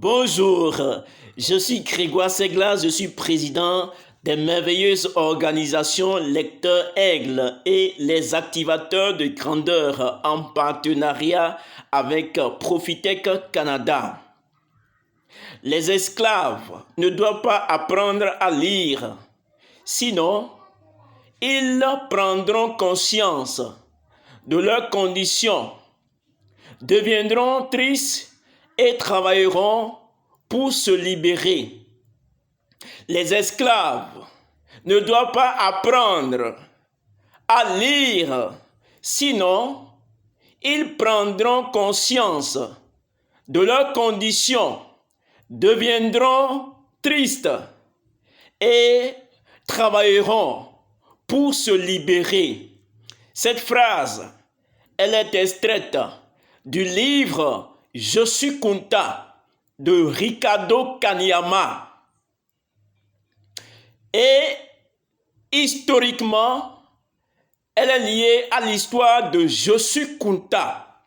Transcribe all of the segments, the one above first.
Bonjour, je suis Grégoire Seglas, je suis président des merveilleuses organisations Lecteurs Aigle et les activateurs de grandeur en partenariat avec Profitec Canada. Les esclaves ne doivent pas apprendre à lire, sinon ils prendront conscience de leurs conditions, deviendront tristes et travailleront pour se libérer. Les esclaves ne doivent pas apprendre à lire, sinon ils prendront conscience de leurs conditions, deviendront tristes et travailleront pour se libérer. Cette phrase, elle est extraite du livre Je suis Kunta de Ricardo Kaniyama. Et historiquement, elle est liée à l'histoire de Je suis Kunta.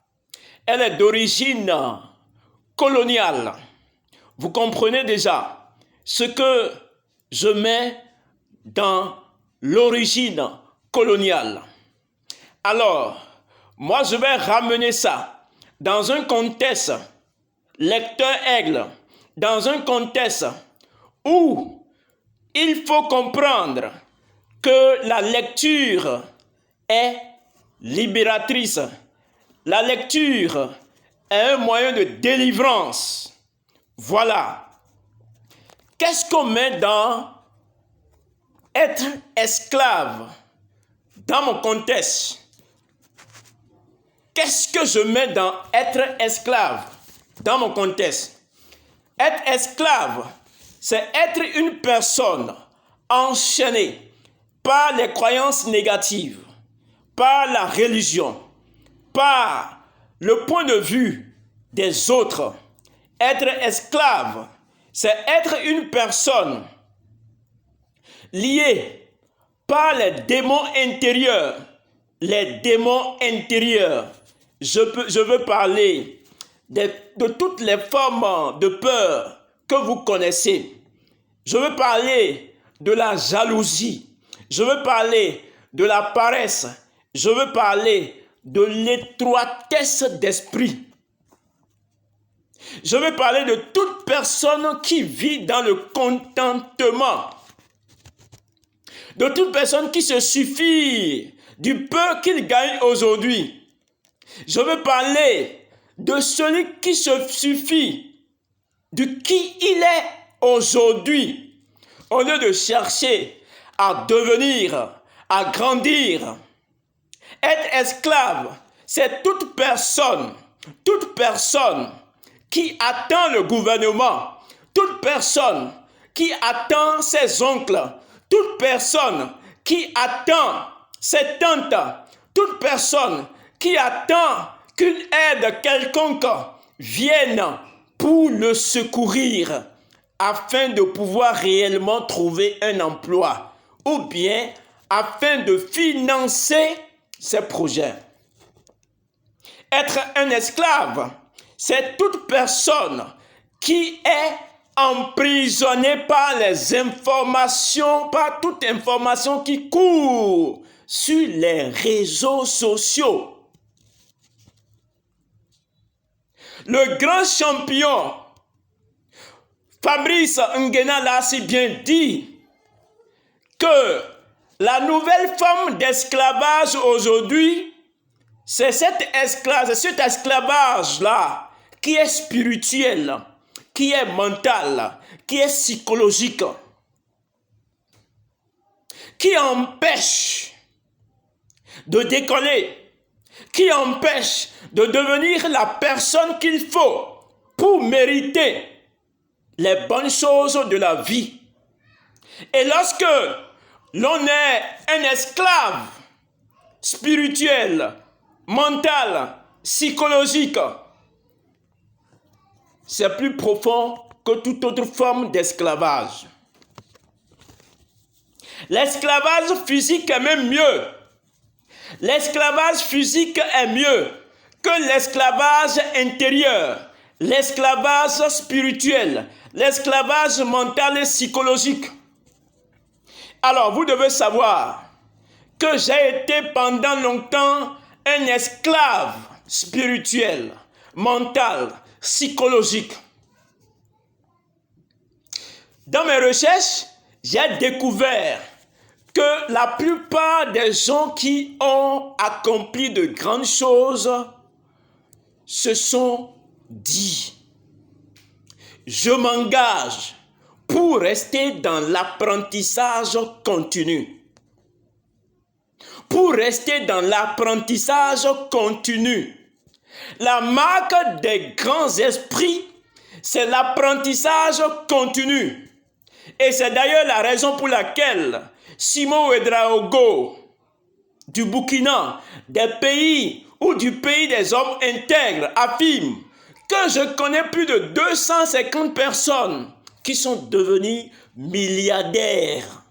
Elle est d'origine coloniale. Vous comprenez déjà ce que je mets dans l'origine coloniale. Alors, moi je vais ramener ça dans un contexte lecteur aigle, dans un contexte où il faut comprendre que la lecture est libératrice. La lecture est un moyen de délivrance. Voilà. Qu'est-ce qu'on met dans être esclave dans mon contexte? Qu'est-ce que je mets dans être esclave dans mon contexte? Être esclave, c'est être une personne enchaînée par les croyances négatives, par la religion, par le point de vue des autres. Être esclave, c'est être une personne liée par les démons intérieurs. Les démons intérieurs. Je veux parler de toutes les formes de peur que vous connaissez. Je veux parler de la jalousie. Je veux parler de la paresse. Je veux parler de l'étroitesse d'esprit. Je veux parler de toute personne qui vit dans le contentement. De toute personne qui se suffit du peu qu'il gagne aujourd'hui. Je veux parler de celui qui se suffit de qui il est aujourd'hui, au lieu de chercher à devenir, à grandir. Être esclave, c'est toute personne qui attend le gouvernement, toute personne qui attend ses oncles, toute personne qui attend ses tantes, toute personne qui attend qu'une aide quelconque vienne pour le secourir afin de pouvoir réellement trouver un emploi ou bien afin de financer ses projets. Être un esclave, c'est toute personne qui est emprisonnée par les informations, par toute information qui court sur les réseaux sociaux. Le grand champion Fabrice Nguema l'a si bien dit que la nouvelle forme d'esclavage aujourd'hui, c'est cet esclavage-là qui est spirituel, qui est mental, qui est psychologique, qui empêche de décoller, qui empêche de devenir la personne qu'il faut pour mériter les bonnes choses de la vie. Et lorsque l'on est un esclave spirituel, mental, psychologique, c'est plus profond que toute autre forme d'esclavage. L'esclavage physique est même mieux. L'esclavage physique est mieux que l'esclavage intérieur. l'esclavage spirituel, l'esclavage mental et psychologique. Alors, vous devez savoir que j'ai été pendant longtemps un esclave spirituel, mental, psychologique. Dans mes recherches, j'ai découvert que la plupart des gens qui ont accompli de grandes choses se sont dit: je m'engage pour rester dans l'apprentissage continu. Pour rester dans l'apprentissage continu. La marque des grands esprits, c'est l'apprentissage continu. Et c'est d'ailleurs la raison pour laquelle Simon Ouédraogo du Burkina, des pays ou du pays des hommes intègres, affirme que je connais plus de 250 personnes qui sont devenues milliardaires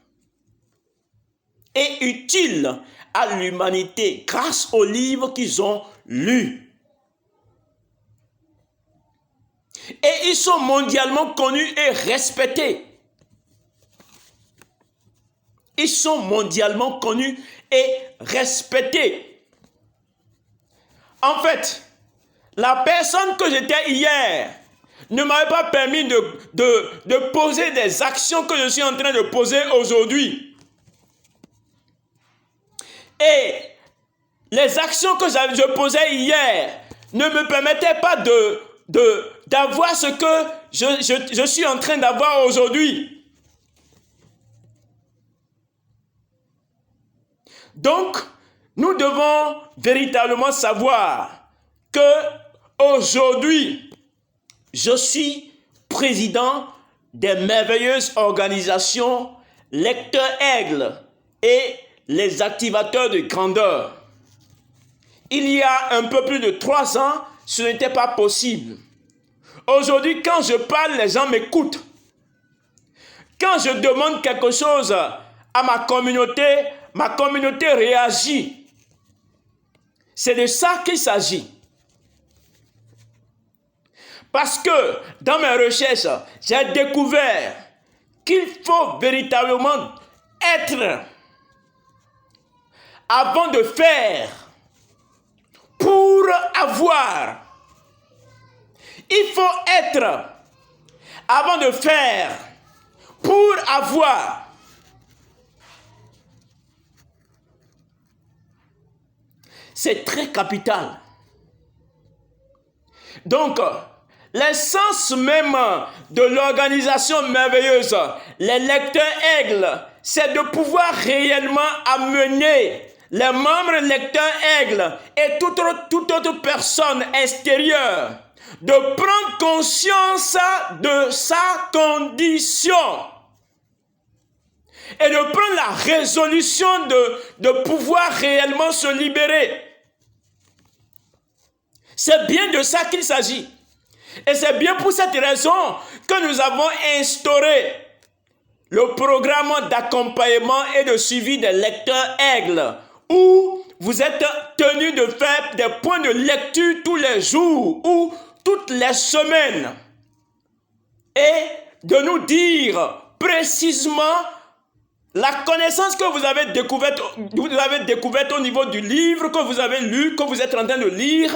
et utiles à l'humanité grâce aux livres qu'ils ont lus. Et ils sont mondialement connus et respectés. Ils sont mondialement connus et respectés. En fait, la personne que j'étais hier ne m'avait pas permis de poser des actions que je suis en train de poser aujourd'hui. Et les actions que je posais hier ne me permettaient pas d'avoir ce que je suis en train d'avoir aujourd'hui. Donc, nous devons véritablement savoir que aujourd'hui, je suis président des merveilleuses organisations Lecteurs Aigle et les activateurs de grandeur. Il y a un peu plus de 3 ans, ce n'était pas possible. Aujourd'hui, quand je parle, les gens m'écoutent. Quand je demande quelque chose à ma communauté réagit. C'est de ça qu'il s'agit. Parce que dans mes recherches, j'ai découvert qu'il faut véritablement être avant de faire pour avoir. Il faut être avant de faire pour avoir. C'est très capital. Donc, l'essence même de l'organisation merveilleuse, les Lecteurs Aigles, c'est de pouvoir réellement amener les membres Lecteurs Aigles et toute autre personne extérieure de prendre conscience de sa condition et de prendre la résolution de pouvoir réellement se libérer. C'est bien de ça qu'il s'agit. Et c'est bien pour cette raison que nous avons instauré le programme d'accompagnement et de suivi des Lecteurs Aigles, où vous êtes tenus de faire des points de lecture tous les jours ou toutes les semaines et de nous dire précisément la connaissance que vous avez découverte au niveau du livre que vous avez lu, que vous êtes en train de lire.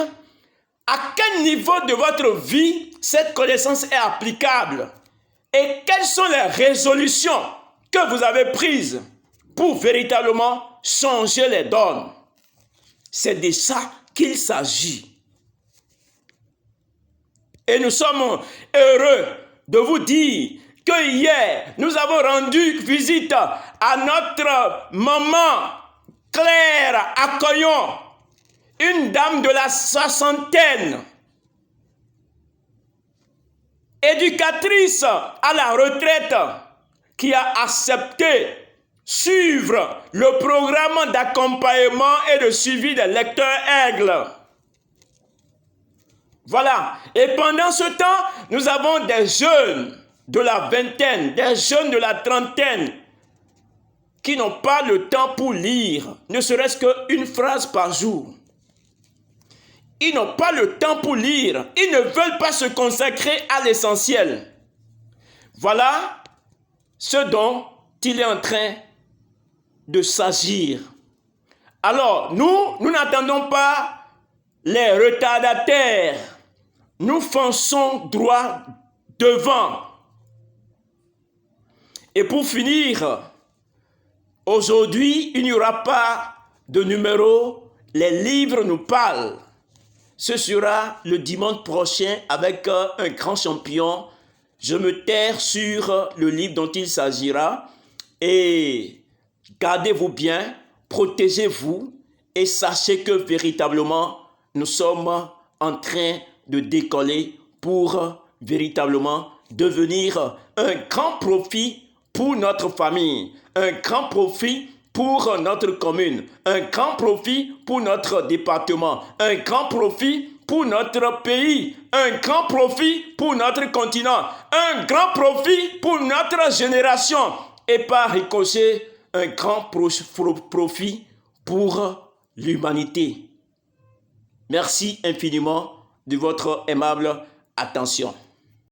À quel niveau de votre vie cette connaissance est applicable? Et quelles sont les résolutions que vous avez prises pour véritablement changer les donnes? C'est de ça qu'il s'agit. Et nous sommes heureux de vous dire que hier, nous avons rendu visite à notre maman Claire Accoyon, une dame de la 60aine, éducatrice à la retraite, qui a accepté suivre le programme d'accompagnement et de suivi des Lecteurs Aigles. Voilà. Et pendant ce temps, nous avons des jeunes de la vingtaine, des jeunes de la trentaine, qui n'ont pas le temps pour lire, ne serait-ce qu'une phrase par jour. Ils n'ont pas le temps pour lire. Ils ne veulent pas se consacrer à l'essentiel. Voilà ce dont il est en train de s'agir. Alors, nous n'attendons pas les retardataires. Nous fonçons droit devant. Et pour finir, aujourd'hui, il n'y aura pas de numéro. Les livres nous parlent. Ce sera le dimanche prochain avec un grand champion. Je me taire sur le livre dont il s'agira. Et gardez-vous bien, protégez-vous et sachez que véritablement, nous sommes en train de décoller pour véritablement devenir un grand profit pour notre famille, un grand profit pour notre commune, un grand profit pour notre département, un grand profit pour notre pays, un grand profit pour notre continent, un grand profit pour notre génération et par ricochet, un grand profit pour l'humanité. Merci infiniment de votre aimable attention.